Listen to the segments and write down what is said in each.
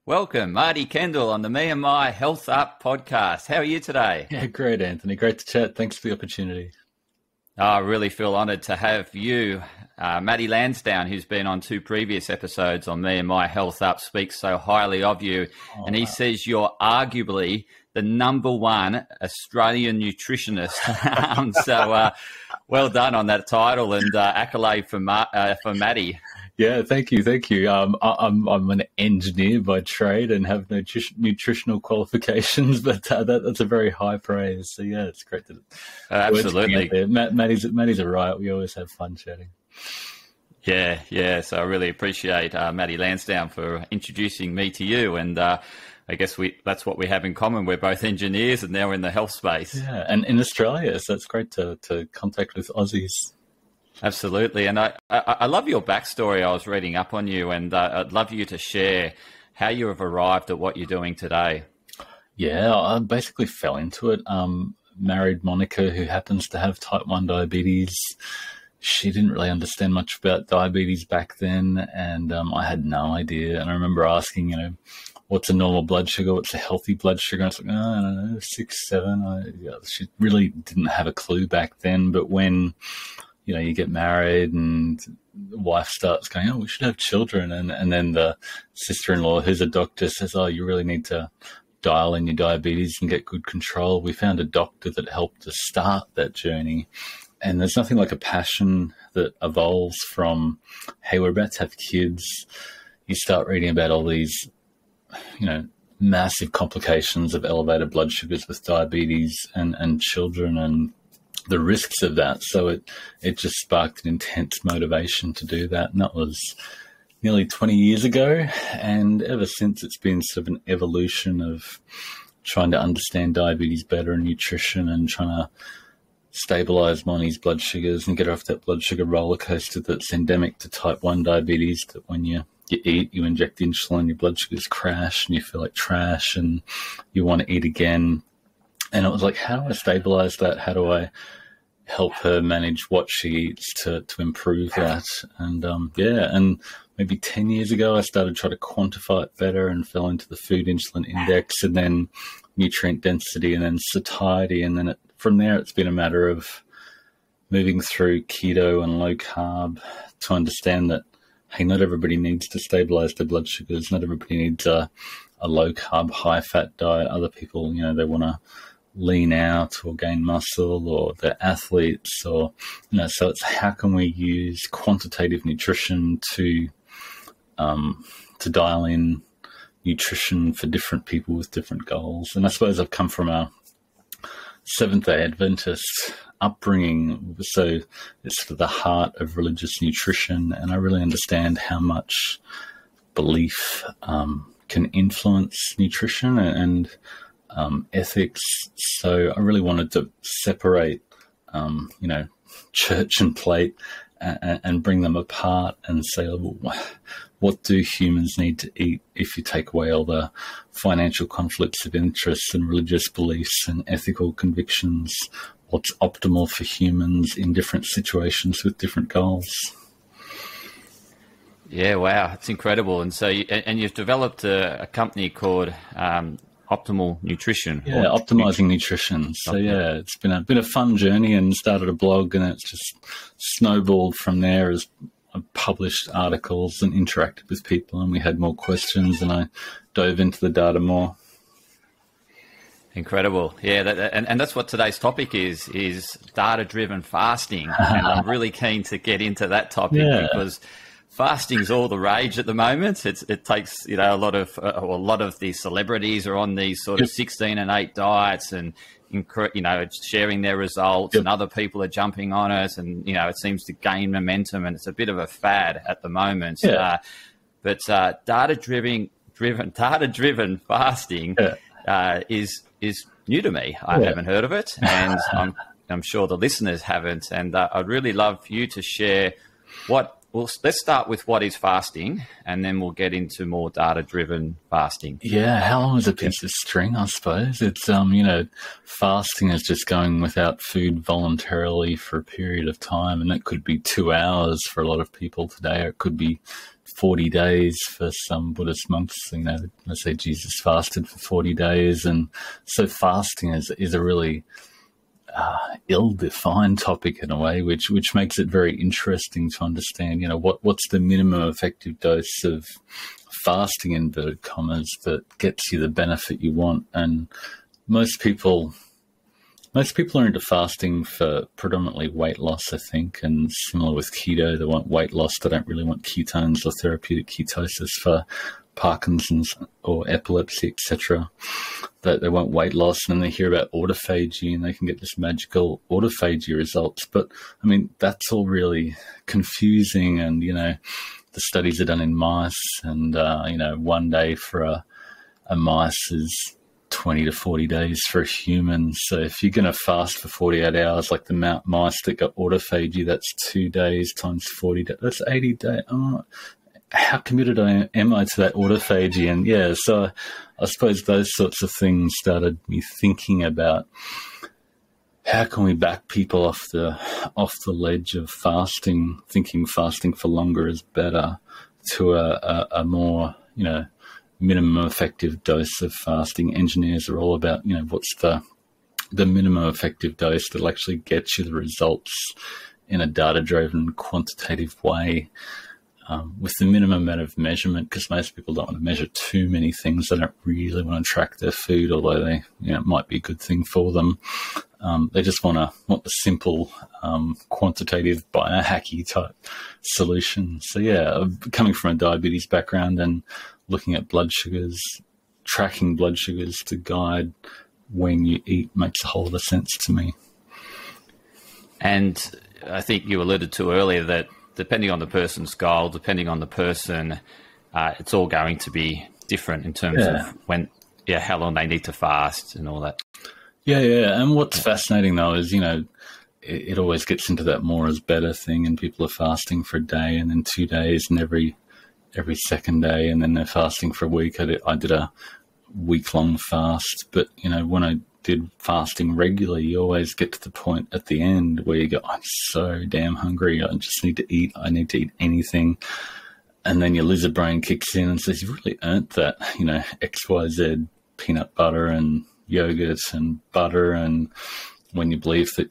Welcome, Marty Kendall on the Me&my Health Up podcast. How are you today? Yeah, great, Anthony. Great to chat. Thanks for the opportunity. I really feel honoured to have you. Matty Lansdowne, who's been on 2 previous episodes on Me&my Health Up, speaks so highly of you. And he says you're arguably the #1 Australian nutritionist. So well done on that title and accolade for Matty. Yeah, thank you. I'm an engineer by trade and have no nutritional qualifications, but that's a very high praise. So yeah, it's great to absolutely. Matty's a riot. We always have fun chatting. Yeah. So I really appreciate Matty Lansdowne for introducing me to you, and I guess that's what we have in common. We're both engineers, and now we're in the health space. Yeah, and in Australia, so it's great to contact with Aussies. Absolutely. And I love your backstory. I was reading up on you, and I'd love you to share how you have arrived at what you're doing today. Yeah, I basically fell into it. Married Monica, who happens to have type 1 diabetes. She didn't really understand much about diabetes back then, and I had no idea. And I remember asking, what's a normal blood sugar? What's a healthy blood sugar? And I was like, I don't know, 6, 7. She really didn't have a clue back then. But when you get married and the wife starts going, we should have children. And then the sister-in-law, who's a doctor, says, you really need to dial in your diabetes and get good control. We found a doctor that helped us start that journey. And there's nothing like a passion that evolves from, hey, we're about to have kids. You start reading about all these, massive complications of elevated blood sugars with diabetes and children and the risks of that. So it just sparked an intense motivation to do that. And that was nearly 20 years ago. And ever since, it's been sort of an evolution of trying to understand diabetes better and nutrition and trying to stabilize Monty's blood sugars and get her off that blood sugar roller coaster that's endemic to type 1 diabetes, that when you eat, you inject insulin, your blood sugars crash and you feel like trash and you want to eat again. And it was like, how do I stabilize that? How do I help her manage what she eats to improve that? And and maybe 10 years ago, I started trying to quantify it better and fell into the food insulin index and then nutrient density and then satiety. And then from there, it's been a matter of moving through keto and low carb to understand that, hey, not everybody needs to stabilize their blood sugars. Not everybody needs a low carb, high fat diet. Other people, they want to lean out or gain muscle, or they're athletes, or so it's how can we use quantitative nutrition to dial in nutrition for different people with different goals. And I suppose I've come from a Seventh-day Adventist upbringing, so it's sort of the heart of religious nutrition, and I really understand how much belief can influence nutrition and ethics. So I really wanted to separate, church and plate and bring them apart and say, what do humans need to eat if you take away all the financial conflicts of interest and religious beliefs and ethical convictions? What's optimal for humans in different situations with different goals? Yeah, wow, it's incredible. And so, you've developed a company called Optimal Nutrition. Yeah, Optimising Nutrition. So it's been a fun journey, and started a blog, and it's just snowballed from there as I published articles and interacted with people, and we had more questions, and I dove into the data more. Incredible. Yeah, and that's what today's topic is data-driven fasting. And I'm really keen to get into that topic because fasting's all the rage at the moment. It takes, a lot of these celebrities are on these sort of 16 and 8 diets and, sharing their results, and other people are jumping on it, and, it seems to gain momentum, and it's a bit of a fad at the moment. But data-driven fasting is new to me. I haven't heard of it, and I'm sure the listeners haven't. And I'd really love you to share let's start with what is fasting, and then we'll get into more data-driven fasting. Yeah, how long is a piece of string, I suppose? It's, fasting is just going without food voluntarily for a period of time, and that could be 2 hours for a lot of people today, or it could be 40 days for some Buddhist monks. Let's say Jesus fasted for 40 days. And so fasting is a really ill-defined topic in a way, which makes it very interesting to understand, what's the minimum effective dose of fasting, in inverted commas, that gets you the benefit you want. And most people are into fasting for predominantly weight loss, I think, and similar with keto, they want weight loss. They don't really want ketones or therapeutic ketosis for Parkinson's or epilepsy, etc. They want weight loss, and then they hear about autophagy and they can get this magical autophagy results. But I mean, that's all really confusing. And, the studies are done in mice, and, 1 day for a mice is 20 to 40 days for a human. So if you're going to fast for 48 hours, like the mice that got autophagy, that's 2 days times 40 days. That's 80 days. Oh, how committed am I to that autophagy? And yeah, so I suppose those sorts of things started me thinking about how can we back people off the ledge of fasting, thinking fasting for longer is better, to a more, minimum effective dose of fasting. Engineers are all about, what's the minimum effective dose that'll actually get you the results in a data-driven, quantitative way, with the minimum amount of measurement, because most people don't want to measure too many things. They don't really want to track their food, although they, it might be a good thing for them. They just want the simple, quantitative, biohacky type solution. So yeah, coming from a diabetes background and looking at blood sugars, tracking blood sugars to guide when you eat makes a whole lot of sense to me. And I think you alluded to earlier that depending on the person's goal, depending on the person, it's all going to be different in terms of how long they need to fast and all that. Yeah. And what's fascinating though is, it always gets into that more is better thing, and people are fasting for a day and then 2 days and every second day, and then they're fasting for a week. I did a week-long fast, but, when I did fasting regularly, you always get to the point at the end where you go, I'm so damn hungry, I just need to eat. I need to eat anything. And then your lizard brain kicks in and says, you've really earned that, XYZ peanut butter and yogurt and butter. And when you believe that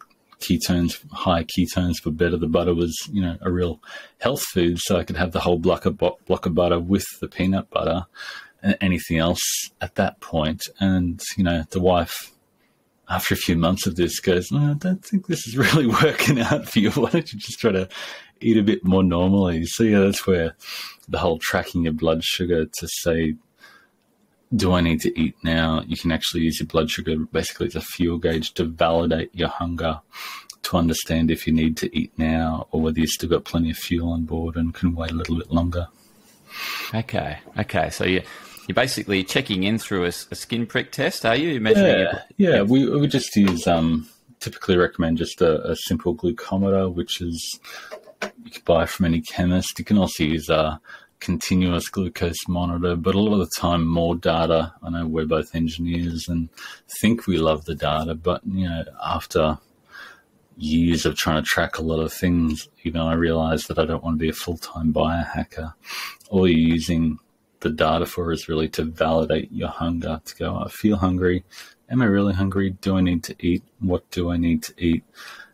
high ketones were better, the butter was, a real health food. So I could have the whole block of butter with the peanut butter and anything else at that point. And, the wife, after a few months of this, goes, I don't think this is really working out for you. Why don't you just try to eat a bit more normally? So yeah, that's where the whole tracking your blood sugar to say, do I need to eat now? You can actually use your blood sugar basically as a fuel gauge to validate your hunger, to understand if you need to eat now or whether you've still got plenty of fuel on board and can wait a little bit longer. Okay. So you're basically checking in through a skin prick test, are you? You're measuring it? Yeah. We just use, typically recommend just a simple glucometer, which is you can buy from any chemist. You can also use a continuous glucose monitor, but a lot of the time more data. I know we're both engineers and think we love the data, but, after years of trying to track a lot of things, I realized that I don't want to be a full-time biohacker. All you're using the data for is really to validate your hunger, to go, I feel hungry. Am I really hungry? Do I need to eat? What do I need to eat?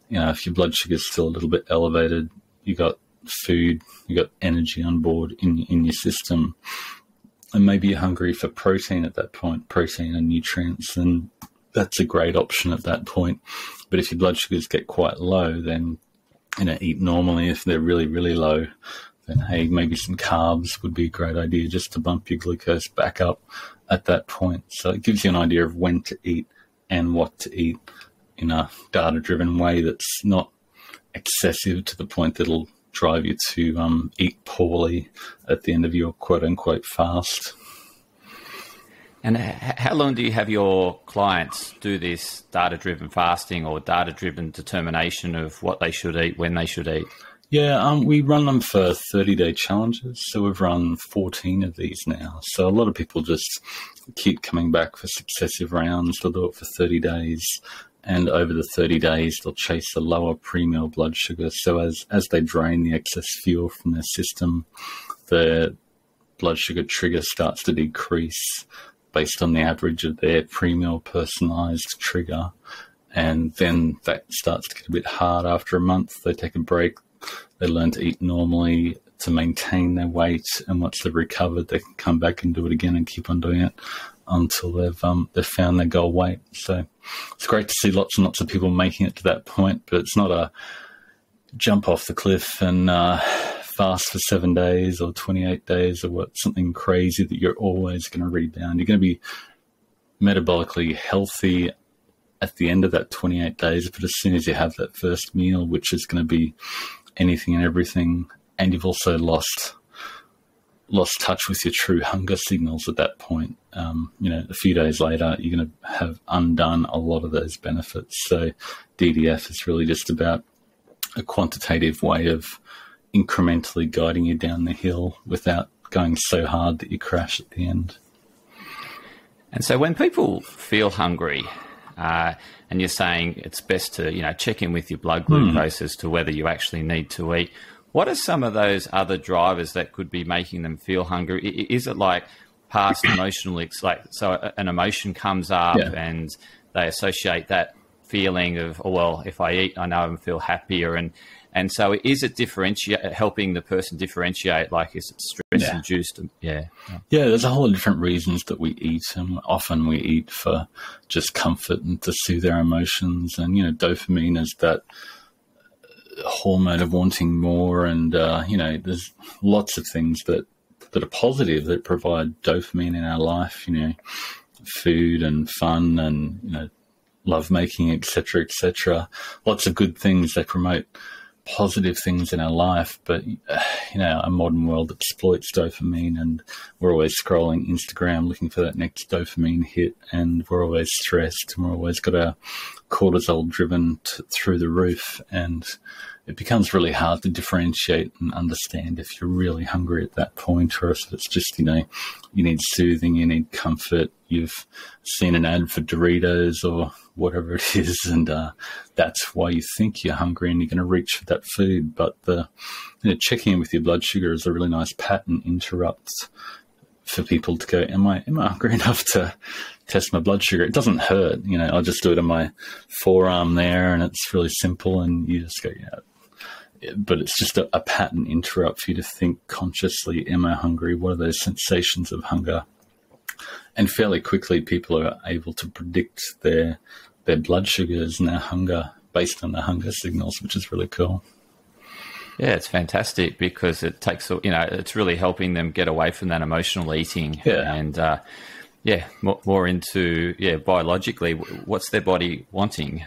If your blood sugar is still a little bit elevated, you got food, you got energy on board in your system, and maybe you're hungry for protein at that point, protein and nutrients, and that's a great option at that point. But if your blood sugars get quite low, then eat normally. If they're really, really low, then hey, maybe some carbs would be a great idea just to bump your glucose back up at that point. So it gives you an idea of when to eat and what to eat in a data-driven way that's not excessive to the point that it'll drive you to eat poorly at the end of your quote-unquote fast. And how long do you have your clients do this data-driven fasting or data-driven determination of what they should eat, when they should eat? Yeah, we run them for 30-day challenges. So we've run 14 of these now. So a lot of people just keep coming back for successive rounds. They'll do it for 30 days. And over the 30 days, they'll chase a lower pre-meal blood sugar. So as they drain the excess fuel from their system, the blood sugar trigger starts to decrease based on the average of their pre-meal personalised trigger. And then that starts to get a bit hard after a month. They take a break. They learn to eat normally to maintain their weight. And once they've recovered, they can come back and do it again and keep on doing it until they've found their goal weight. So it's great to see lots and lots of people making it to that point, but it's not a jump off the cliff and fast for 7 days or 28 days or something crazy that you're always going to rebound. You're going to be metabolically healthy at the end of that 28 days, but as soon as you have that first meal, which is going to be anything and everything, and you've also lost touch with your true hunger signals at that point, a few days later, you're going to have undone a lot of those benefits. So DDF is really just about a quantitative way of incrementally guiding you down the hill without going so hard that you crash at the end. And so when people feel hungry, and you're saying it's best to, check in with your blood glucose as to whether you actually need to eat, what are some of those other drivers that could be making them feel hungry? Is it like past emotional, so an emotion comes up and they associate that feeling of, oh, well, if I eat, I know I feel happier. And so is it helping the person differentiate, like is it stress induced? Yeah, there's a whole lot of different reasons that we eat, and often we eat for just comfort and to soothe our emotions. And, dopamine is that hormone of wanting more. And, there's lots of things that are positive that provide dopamine in our life, food and fun and, lovemaking, etc., etc. Lots of good things that promote positive things in our life, but a modern world exploits dopamine, and we're always scrolling Instagram looking for that next dopamine hit, and we're always stressed, and we're always got our cortisol driven through the roof, and it becomes really hard to differentiate and understand if you're really hungry at that point, or if it's just, you need soothing, you need comfort, you've seen an ad for Doritos or whatever it is, and that's why you think you're hungry and you're going to reach for that food. But checking in with your blood sugar is a really nice pattern interrupt for people to go, am I hungry enough to test my blood sugar? It doesn't hurt. I'll just do it on my forearm there, and it's really simple, and you just go, but it's just a pattern interrupt for you to think consciously, am I hungry? What are those sensations of hunger? And fairly quickly, people are able to predict their blood sugars and their hunger based on their hunger signals, which is really cool. Yeah, it's fantastic because it takes, it's really helping them get away from that emotional eating and, more into, biologically, what's their body wanting?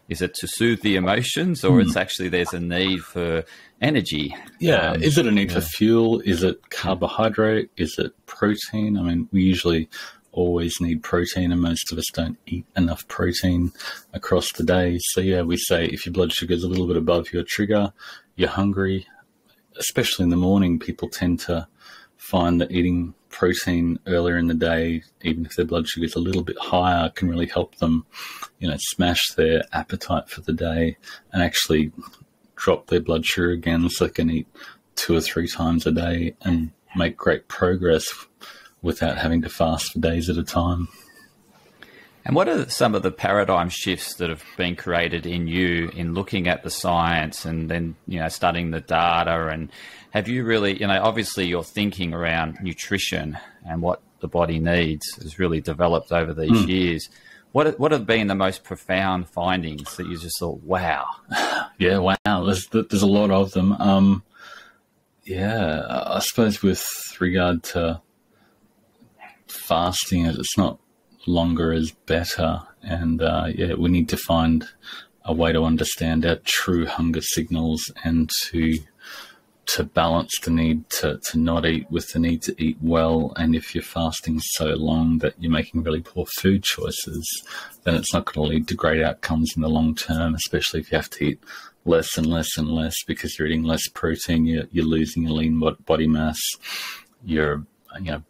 Is it to soothe the emotions, or it's actually there's a need for energy? Yeah. Is it a need for fuel? Is it carbohydrate? Is it protein? I mean, we usually always need protein, and most of us don't eat enough protein across the day. So, we say if your blood sugar is a little bit above your trigger, you're hungry. Especially in the morning, people tend to find that eating protein earlier in the day, even if their blood sugar is a little bit higher, can really help them, smash their appetite for the day and actually drop their blood sugar again, so they can eat 2 or 3 times a day and make great progress without having to fast for days at a time. And what are some of the paradigm shifts that have been created in you in looking at the science and then, studying the data? And have you really, obviously your thinking around nutrition and what the body needs has really developed over these years. What have been the most profound findings that you just thought, wow? Yeah, wow. There's a lot of them. I suppose with regard to fasting, it's not longer is better, and we need to find a way to understand our true hunger signals and to balance the need to not eat with the need to eat well. And if you're fasting so long that you're making really poor food choices, then it's not going to lead to great outcomes in the long term, especially if you have to eat less and less and less because you're eating less protein, you're losing your lean body mass, your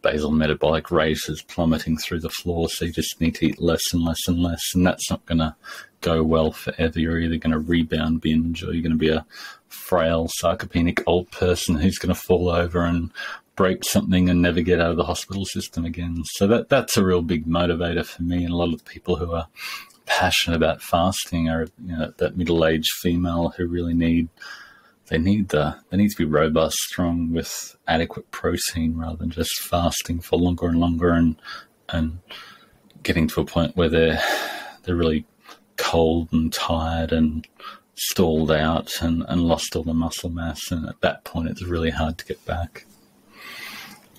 basal metabolic rate is plummeting through the floor, so you just need to eat less and less and less, and that's not going to go well forever. You're either going to rebound binge, or you're going to be a frail, sarcopenic old person who's going to fall over and break something and never get out of the hospital system again. So that's a real big motivator for me. And a lot of the people who are passionate about fasting are, that middle-aged female who really need to be robust, strong, with adequate protein, rather than just fasting for longer and longer and getting to a point where they're really cold and tired and stalled out and lost all the muscle mass. And at that point, it's really hard to get back.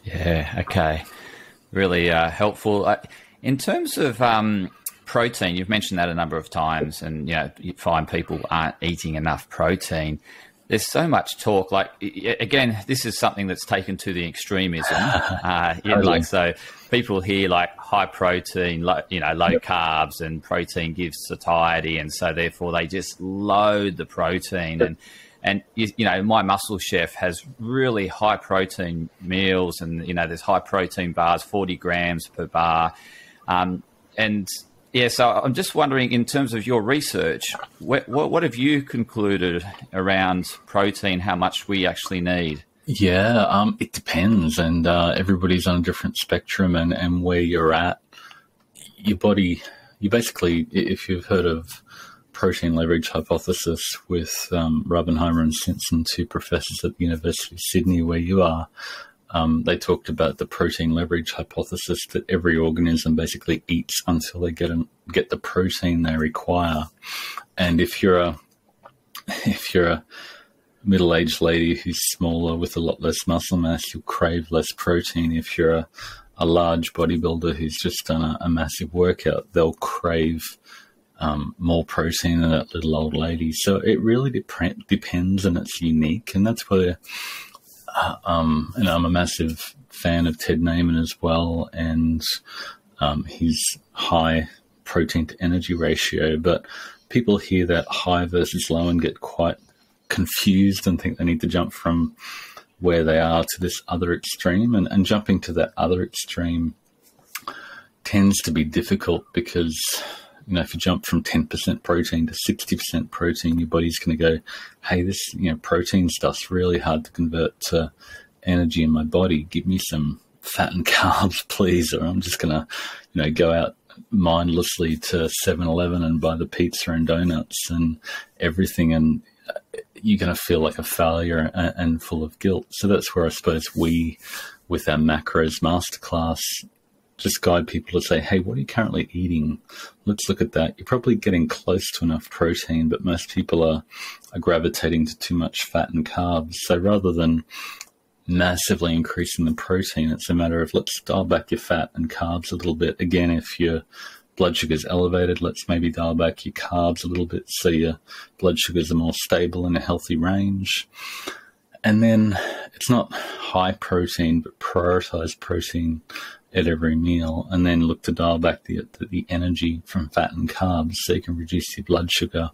Yeah, okay. Really helpful. In terms of protein, you've mentioned that a number of times, and you find people aren't eating enough protein. There's so much talk. Like, again, this is something that's taken to the extremism. So people hear like high protein, low carbs, and protein gives satiety, and so therefore they just load the protein. And My Muscle Chef has really high protein meals, and there's high protein bars, 40 grams per bar, so I'm just wondering, in terms of your research, what have you concluded around protein, how much we actually need? Yeah, it depends, and everybody's on a different spectrum, and where you're at, your body, you basically, if you've heard of protein leverage hypothesis with Rabenheimer and Simpson, two professors at the University of Sydney, where you are, they talked about the protein leverage hypothesis, that every organism basically eats until they get the protein they require. And if you're a middle-aged lady who's smaller with a lot less muscle mass, you'll crave less protein. If you're a large bodybuilder who's just done a massive workout, they'll crave more protein than that little old lady. So it really depends, and it's unique. And that's where I'm a massive fan of Ted Naiman as well, and his high protein to energy ratio. But people hear that high versus low and get quite confused and think they need to jump from where they are to this other extreme. And jumping to that other extreme tends to be difficult because, if you jump from 10% protein to 60% protein, your body's going to go, hey, this protein stuff's really hard to convert to energy in my body. Give me some fat and carbs, please, or I'm just going to, go out mindlessly to 7-Eleven and buy the pizza and donuts and everything, and you're going to feel like a failure and full of guilt. So that's where I suppose we, with our macros masterclass, just guide people to say, hey, what are you currently eating? Let's look at that. You're probably getting close to enough protein, but most people are gravitating to too much fat and carbs. So rather than massively increasing the protein, it's a matter of, let's dial back your fat and carbs a little bit. Again, if your blood sugar's elevated, let's maybe dial back your carbs a little bit so your blood sugars are more stable in a healthy range. And then it's not high protein, but prioritize protein at every meal, and then look to dial back the energy from fat and carbs so you can reduce your blood sugar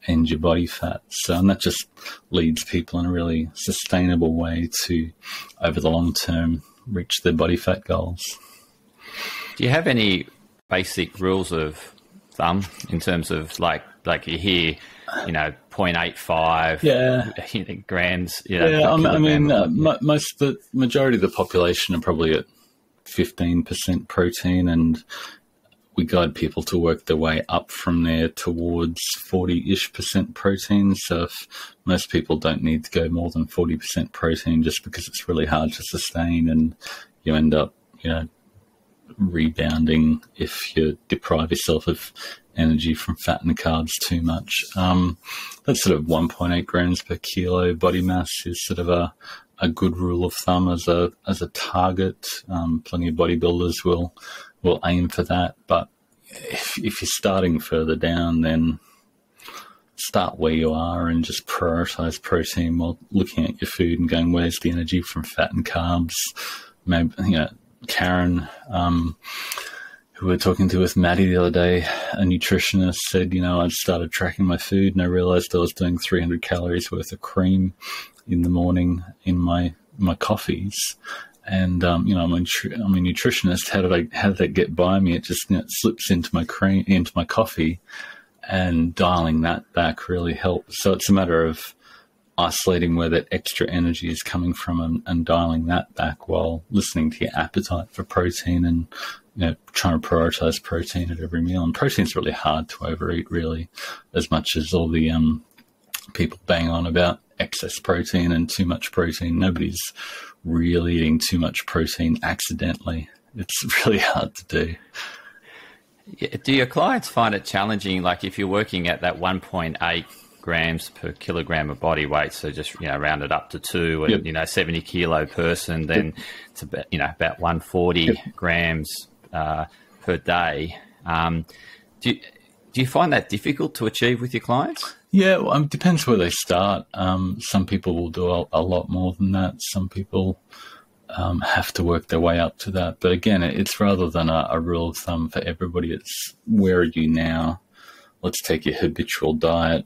and your body fat. So, and that just leads people in a really sustainable way to, over the long term, reach their body fat goals. Do you have any basic rules of thumb in terms of like you hear, 0.85 grams? The majority of the population are probably at 15% protein, and we guide people to work their way up from there towards 40-ish% protein. So if most people don't need to go more than 40% protein, just because it's really hard to sustain, and you end up, rebounding if you deprive yourself of energy from fat and carbs too much. That's sort of 1.8 grams per kilo body mass is sort of a good rule of thumb as a target. Plenty of bodybuilders will aim for that, but if you're starting further down, then start where you are and just prioritize protein while looking at your food and going, where's the energy from fat and carbs? Maybe, Karen, who we were talking to with Maddie the other day, a nutritionist, said, I'd started tracking my food and I realized I was doing 300 calories worth of cream in the morning in my coffees. And, I'm a nutritionist. How did that get by me? It just slips into my cream, into my coffee, and dialing that back really helps. So it's a matter of isolating where that extra energy is coming from and dialing that back while listening to your appetite for protein and, trying to prioritize protein at every meal. And protein's really hard to overeat, really, as much as all the people bang on about excess protein and too much protein. Nobody's really eating too much protein accidentally. It's really hard to do. Yeah. Do your clients find it challenging, like if you're working at that 1.8 grams per kilogram of body weight, so just round it up to 2, and Yep. 70 kilo person, then it's about about 140 Yep. grams per day. Do you find that difficult to achieve with your clients? Yeah, well, it depends where they start. Some people will do a lot more than that. Some people have to work their way up to that. But again, it's rather than a rule of thumb for everybody. It's where are you now? Let's take your habitual diet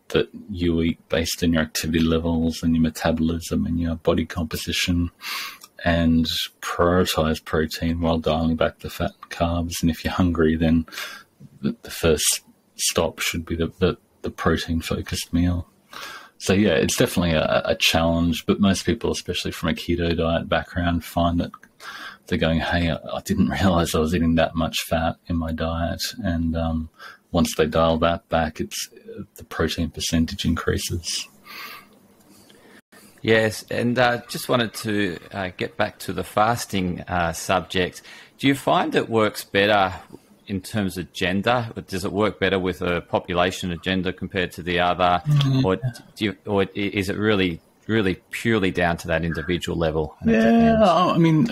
that you eat based on your activity levels and your metabolism and your body composition, and prioritize protein while dialing back the fat and carbs. And if you're hungry, then the first stop should be the protein-focused meal. So, yeah, it's definitely a challenge, but most people, especially from a keto diet background, find that they're going, hey, I didn't realize I was eating that much fat in my diet. And once they dial that back, the protein percentage increases. Yes, and just wanted to get back to the fasting subject. Do you find it works better in terms of gender? Does it work better with a population of gender compared to the other, or is it really purely down to that individual level? Yeah, I mean,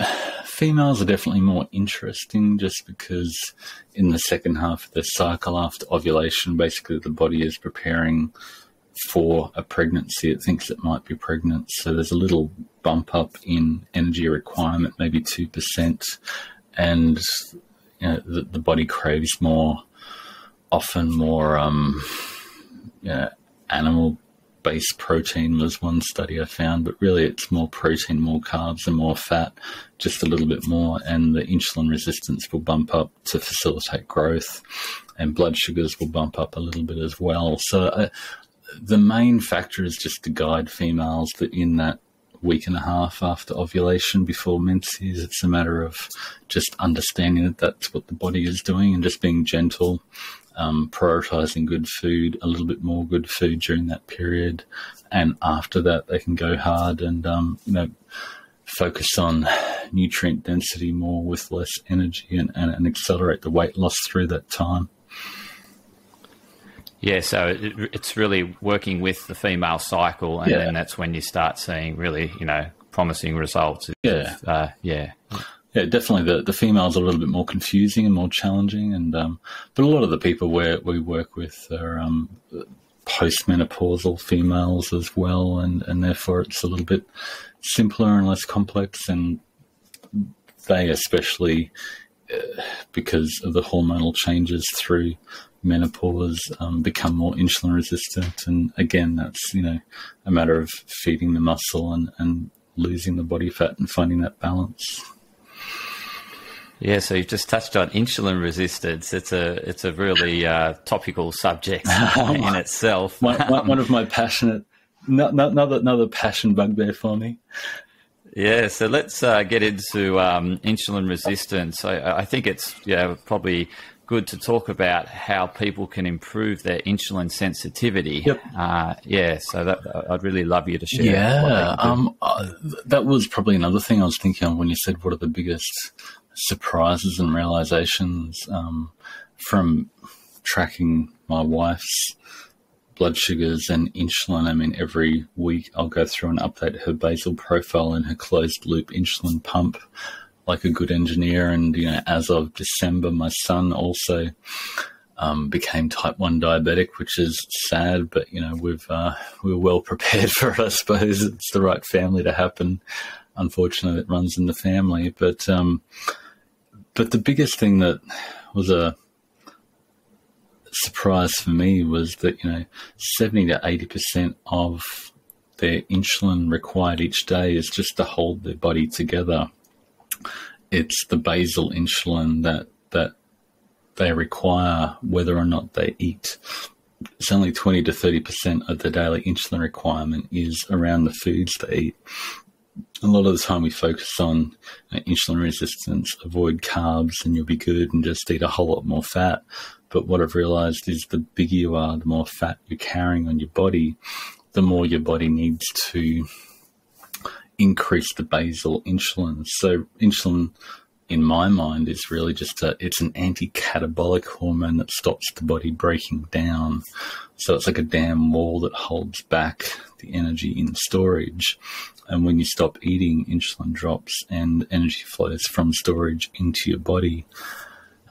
females are definitely more interesting just because in the second half of the cycle after ovulation, basically the body is preparing for a pregnancy. It thinks it might be pregnant. So there's a little bump up in energy requirement, maybe 2%. And the body craves often more animal-based protein was one study I found, but really it's more protein, more carbs and more fat, just a little bit more. And the insulin resistance will bump up to facilitate growth, and blood sugars will bump up a little bit as well. So the main factor is just to guide females that in that week and a half after ovulation before menses, it's a matter of just understanding that that's what the body is doing and just being gentle, prioritizing good food, a little bit more good food during that period. And after that, they can go hard and, focus on nutrient density more with less energy and accelerate the weight loss through that time. Yeah, so it's really working with the female cycle, and then that's when you start seeing really, promising results. Yeah, definitely. The females are a little bit more confusing and more challenging, and but a lot of the people we work with are postmenopausal females as well, and therefore it's a little bit simpler and less complex, and they especially because of the hormonal changes through menopause become more insulin resistant, and again that's a matter of feeding the muscle and losing the body fat and finding that balance. Yeah, so you've just touched on insulin resistance. It's a really topical subject in itself. One of my another passion bugbear for me. Yeah, so let's get into insulin resistance. I think it's probably good to talk about how people can improve their insulin sensitivity. Yep. So I'd really love you to share. Yeah, that was probably another thing I was thinking of when you said what are the biggest surprises and realizations from tracking my wife's blood sugars and insulin. I mean, every week I'll go through and update her basal profile and her closed loop insulin pump like a good engineer. And, as of December, my son also became type 1 diabetic, which is sad, but, we're well prepared for it, I suppose. It's the right family to happen. Unfortunately, it runs in the family. But the biggest thing that was a surprise for me was that 70 to 80% of their insulin required each day is just to hold their body together. It's the basal insulin that they require whether or not they eat. it's only 20 to 30% of the daily insulin requirement is around the foods they eat. A lot of the time we focus on insulin resistance, avoid carbs and you'll be good, and just eat a whole lot more fat. But what I've realized is the bigger you are, the more fat you're carrying on your body, the more your body needs to increase the basal insulin. So insulin, in my mind, is really just it's an anti-catabolic hormone that stops the body breaking down. So it's like a dam wall that holds back the energy in storage. And when you stop eating, insulin drops and energy flows from storage into your body.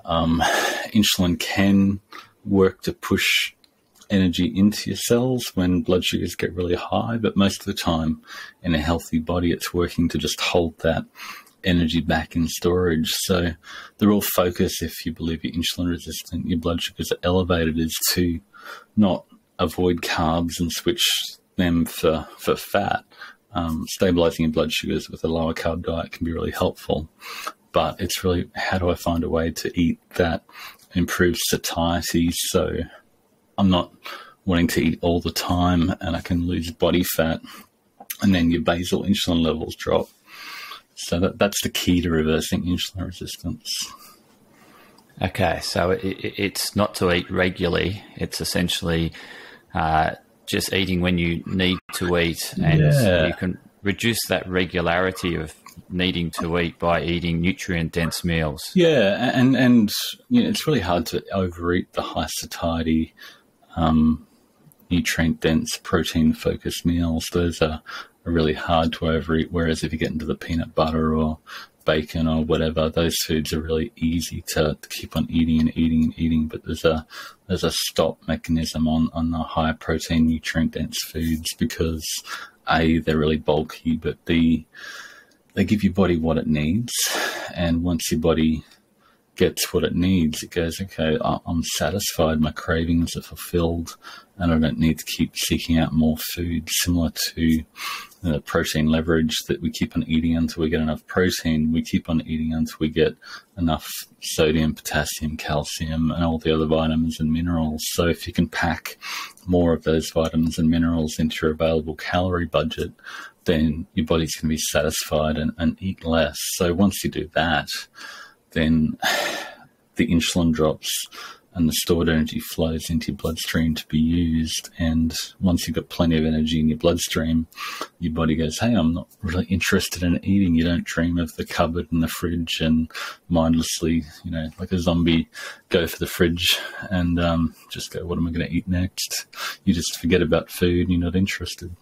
Insulin can work to push energy into your cells when blood sugars get really high, but most of the time in a healthy body, it's working to just hold that energy back in storage. So the real focus, if you believe you're insulin resistant, your blood sugars are elevated, is to not avoid carbs and switch them for fat. Stabilizing your blood sugars with a lower carb diet can be really helpful, but it's really, how do I find a way to eat that improves satiety so I'm not wanting to eat all the time and I can lose body fat, and then your basal insulin levels drop. So that's the key to reversing insulin resistance. Okay, so it's not to eat regularly. It's essentially just eating when you need to eat, and you can reduce that regularity of needing to eat by eating nutrient-dense meals. Yeah, and you know, it's really hard to overeat the high satiety, nutrient-dense, protein-focused meals. Those are really hard to overeat, whereas if you get into the peanut butter or bacon or whatever, those foods are really easy to keep on eating and eating and eating. But there's a stop mechanism on the high protein, nutrient-dense foods, because A, they're really bulky, but B, they give your body what it needs. And once your body gets what it needs, it goes, okay, I'm satisfied, my cravings are fulfilled, and I don't need to keep seeking out more food. Similar to the protein leverage, that we keep on eating until we get enough protein. We keep on eating until we get enough sodium, potassium, calcium, and all the other vitamins and minerals. So if you can pack more of those vitamins and minerals into your available calorie budget, then your body's going to be satisfied and eat less. So once you do that, then the insulin drops and the stored energy flows into your bloodstream to be used. And once you've got plenty of energy in your bloodstream, your body goes, hey, I'm not really interested in eating. You don't dream of the cupboard and the fridge and mindlessly, you know, like a zombie, go for the fridge and just go, what am I going to eat next? You just forget about food and you're not interested.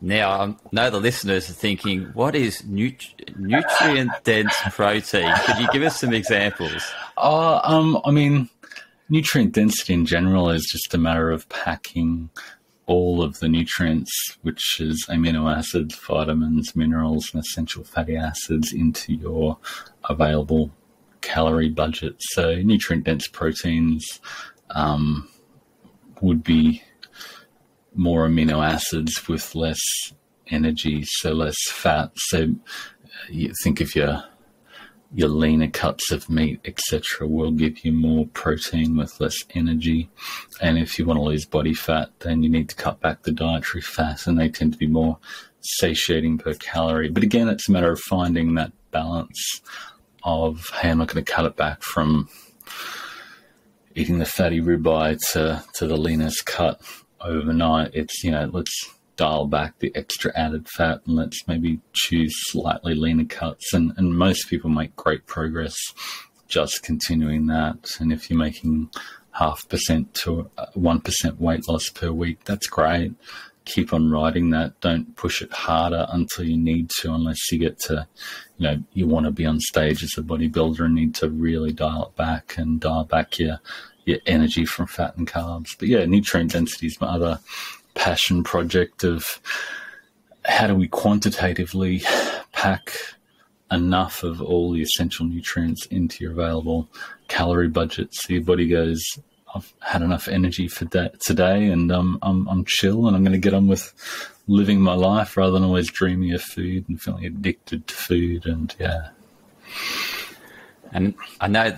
Now, I know the listeners are thinking, what is nutrient-dense protein? Could you give us some examples? I mean, nutrient density in general is just a matter of packing all of the nutrients, which is amino acids, vitamins, minerals, and essential fatty acids, into your available calorie budget. So nutrient-dense proteins would be more amino acids with less energy, so less fat. So you think of your leaner cuts of meat, etc., will give you more protein with less energy. And if you want to lose body fat, then you need to cut back the dietary fat, and they tend to be more satiating per calorie. But again, it's a matter of finding that balance of, hey, I'm not going to cut it back from eating the fatty ribeye to the leanest cut overnight. It's, you know, let's dial back the extra added fat and let's maybe choose slightly leaner cuts. And most people make great progress just continuing that. And if you're making 0.5% to 1% weight loss per week, that's great. Keep on riding that. Don't push it harder until you need to, unless you get to, you know, you want to be on stage as a bodybuilder and need to really dial it back and dial back your energy from fat and carbs. But yeah, nutrient density is my other passion project of how do we quantitatively pack enough of all the essential nutrients into your available calorie budget, so your body goes, I've had enough energy for today, and I'm chill, and I'm going to get on with living my life rather than always dreaming of food and feeling addicted to food. And yeah. And I know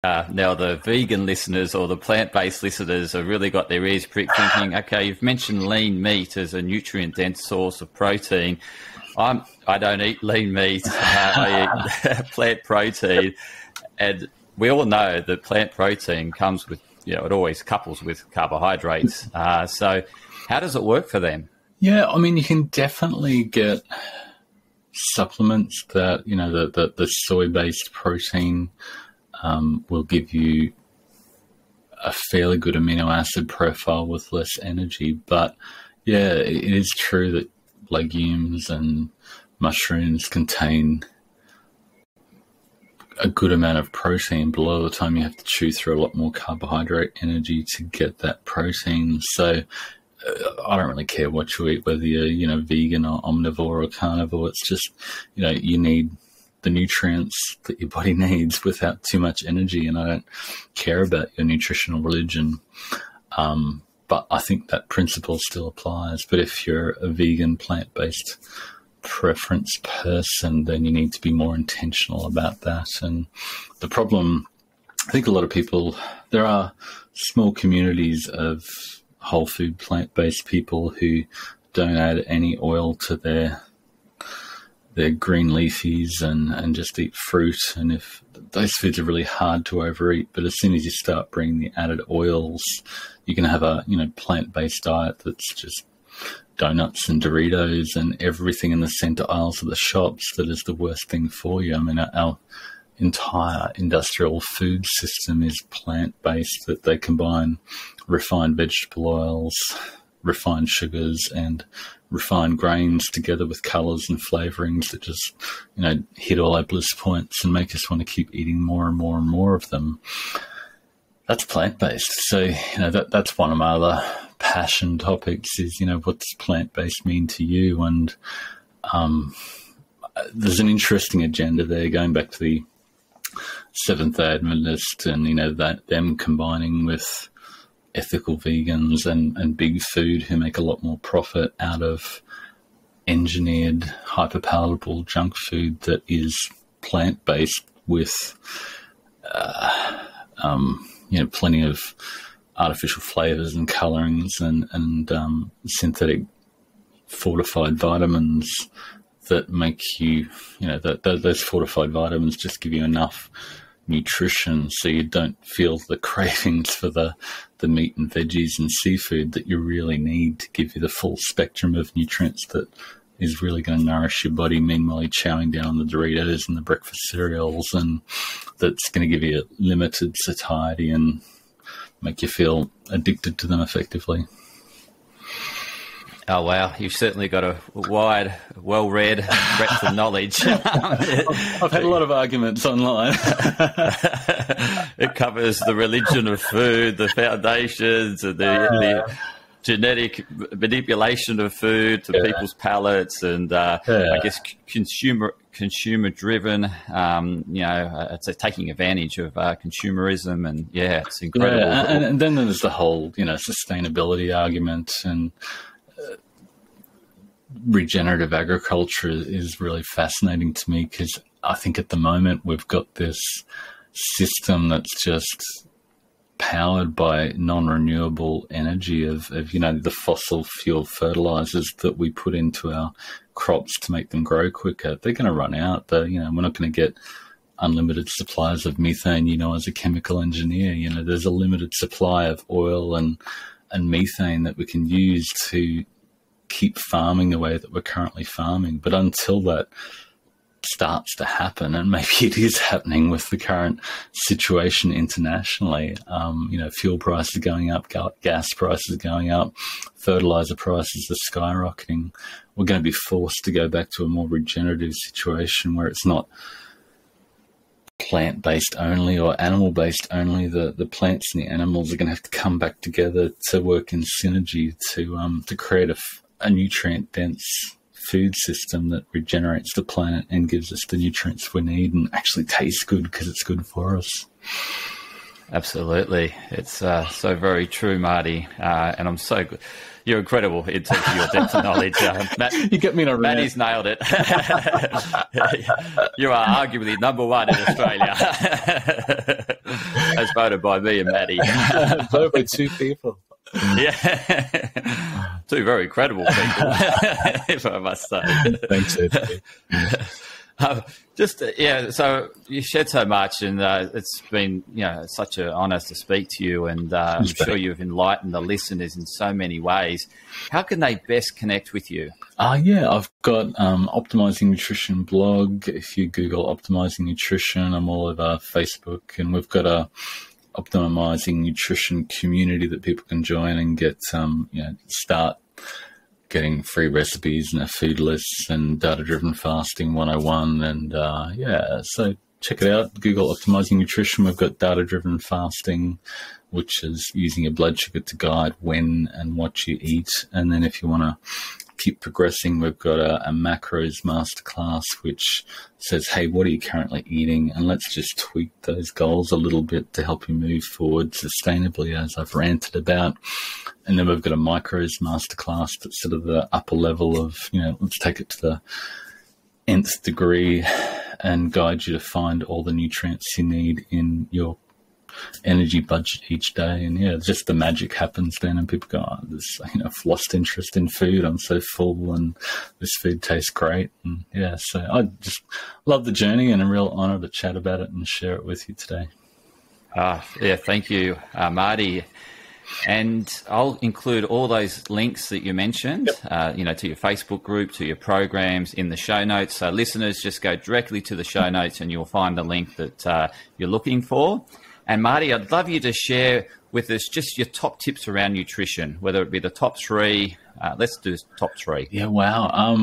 now the vegan listeners or the plant-based listeners have really got their ears pricked thinking, okay, you've mentioned lean meat as a nutrient-dense source of protein. I don't eat lean meat. I eat plant protein. And we all know that plant protein comes with, it always couples with carbohydrates. So how does it work for them? Yeah, I mean, you can definitely get supplements that, the soy-based protein will give you a fairly good amino acid profile with less energy. But yeah, it is true that legumes and mushrooms contain a good amount of protein, but a lot of the time you have to chew through a lot more carbohydrate energy to get that protein. So I don't really care what you eat, whether you're, vegan or omnivore or carnivore. It's just, you need the nutrients that your body needs without too much energy. And I don't care about your nutritional religion. But I think that principle still applies. But if you're a vegan, plant-based preference person, then you need to be more intentional about that. And the problem, I think a lot of people, there are small communities of whole food plant-based people who don't add any oil to their green leafies and just eat fruit. And if those foods are really hard to overeat, but as soon as you start bringing the added oils, you can have a plant-based diet that's just donuts and Doritos and everything in the center aisles of the shops that is the worst thing for you. I mean, our entire industrial food system is plant-based, that they combine refined vegetable oils, refined sugars, and refined grains together with colors and flavorings that just, hit all our bliss points and make us want to keep eating more and more and more of them. That's plant-based. So, that's one of my other passion topics is, what does plant-based mean to you? And there's an interesting agenda there going back to the Seventh-day Adventist and, that them combining with ethical vegans and big food who make a lot more profit out of engineered, hyper-palatable junk food that is plant-based with, plenty of artificial flavors and colorings and synthetic fortified vitamins that make you, those fortified vitamins just give you enough nutrition so you don't feel the cravings for the meat and veggies and seafood that you really need to give you the full spectrum of nutrients that is really going to nourish your body. Meanwhile, you're chowing down on the Doritos and the breakfast cereals, and that's going to give you limited satiety and make you feel addicted to them effectively. Oh, wow. You've certainly got a wide, well-read breadth of knowledge. I've had a lot of arguments online. It covers the religion of food, the foundations, and the genetic manipulation of food to people's palates, and I guess consumer-driven, it's taking advantage of consumerism, and it's incredible. Yeah, and then there's the whole, sustainability argument, and regenerative agriculture is really fascinating to me because I think at the moment we've got this system that's just powered by non-renewable energy of the fossil fuel fertilizers that we put into our crops to make them grow quicker. They're going to run out. We're not going to get unlimited supplies of methane, as a chemical engineer. There's a limited supply of oil and methane that we can use to keep farming the way that we're currently farming. But until that starts to happen, and maybe it is happening with the current situation internationally, fuel prices are going up, gas prices are going up, fertilizer prices are skyrocketing. We're going to be forced to go back to a more regenerative situation where it's not plant-based only or animal-based only. The plants and the animals are going to have to come back together to work in synergy to create a nutrient-dense food system that regenerates the planet and gives us the nutrients we need and actually tastes good because it's good for us. Absolutely. It's so very true, Marty. And I'm so good. You're incredible in terms of your depth of knowledge. You get me in a rant. Matty's nailed it. You are arguably number one in Australia, as voted by me and Matty. Voted by two people. Yeah. Two very credible people, if I must say. Thanks, Anthony. So you shared so much, and it's been such an honour to speak to you, and I'm sure you've enlightened the listeners in so many ways. How can they best connect with you? I've got Optimising Nutrition blog. If you Google Optimising Nutrition, I'm all over Facebook, and we've got a Optimising Nutrition community that people can join and get start getting free recipes and a food lists and data-driven fasting 101. And so check it out. Google Optimising Nutrition. We've got data-driven fasting, which is using your blood sugar to guide when and what you eat. And then if you want to keep progressing, we've got a macros masterclass, which says, hey, what are you currently eating? And let's just tweak those goals a little bit to help you move forward sustainably, as I've ranted about. And then we've got a micros masterclass that's sort of the upper level of, let's take it to the nth degree and guide you to find all the nutrients you need in your energy budget each day. And just the magic happens then, and people go, I've lost interest in food. I'm so full and this food tastes great. And so I just love the journey, and a real honor to chat about it and share it with you today. Thank you, Marty. And I'll include all those links that you mentioned, to your Facebook group, to your programs in the show notes. So listeners, just go directly to the show notes and you'll find the link that you're looking for. And Marty, I'd love you to share with us just your top tips around nutrition, whether it be the top three. Let's do top three. Yeah, wow.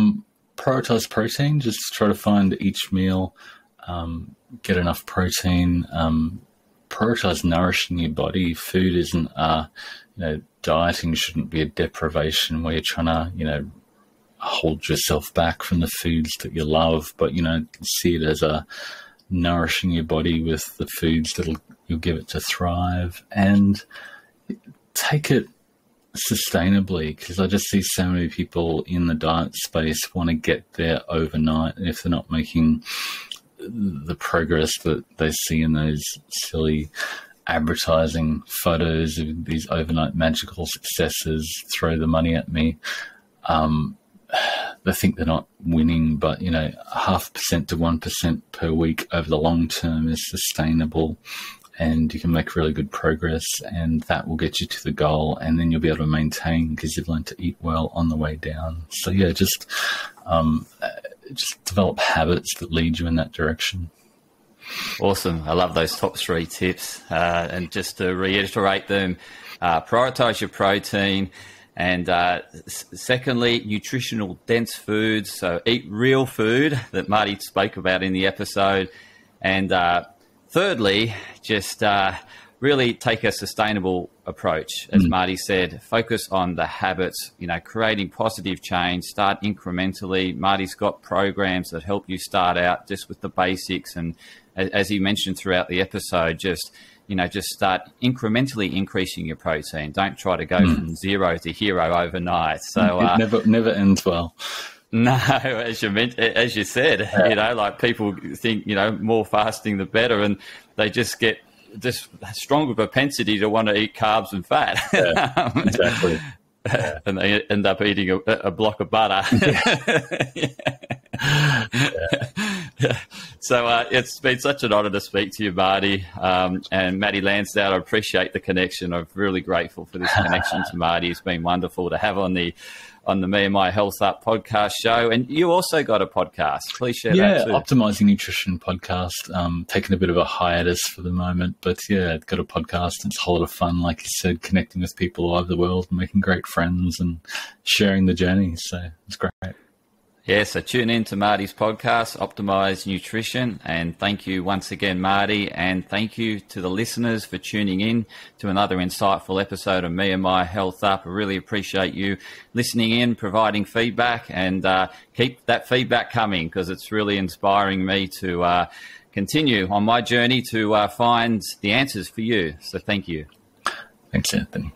Prioritize protein. Just try to find each meal, get enough protein. Prioritize nourishing your body. Food isn't, dieting shouldn't be a deprivation where you're trying to, hold yourself back from the foods that you love, but, see it as a nourishing your body with the foods you'll give it to thrive, and take it sustainably, because I just see so many people in the diet space want to get there overnight, and if they're not making the progress that they see in those silly advertising photos of these overnight magical successes, throw the money at me. They think they're not winning, but 0.5% to 1% per week over the long term is sustainable, and you can make really good progress, and that will get you to the goal, and then you'll be able to maintain because you've learned to eat well on the way down. So just develop habits that lead you in that direction. Awesome. I love those top three tips. And just to reiterate them, prioritize your protein. And secondly, nutritional dense foods. So eat real food that Marty spoke about in the episode. And thirdly, just really take a sustainable approach. As Marty said, focus on the habits, creating positive change, start incrementally. Marty's got programs that help you start out just with the basics. And as he mentioned throughout the episode, just start incrementally increasing your protein. Don't try to go from zero to hero overnight. So it never ends well. No, as you said, like people think, more fasting the better, and they just get this stronger propensity to want to eat carbs and fat. Yeah, exactly. And they end up eating a block of butter. So it's been such an honour to speak to you, Marty. And Matty Lansdowne, I appreciate the connection. I'm really grateful for this connection to Marty. It's been wonderful to have on the me&my Health Up podcast show. And you also got a podcast. Please share that too. Optimising Nutrition podcast. Taking a bit of a hiatus for the moment, but got a podcast. It's a whole lot of fun, like you said, connecting with people all over the world and making great friends and sharing the journey. So it's great. Yeah, so tune in to Marty's podcast, Optimise Nutrition. And thank you once again, Marty. And thank you to the listeners for tuning in to another insightful episode of me&my Health Up. I really appreciate you listening in, providing feedback, and keep that feedback coming, because it's really inspiring me to continue on my journey to find the answers for you. So thank you. Thanks, Anthony.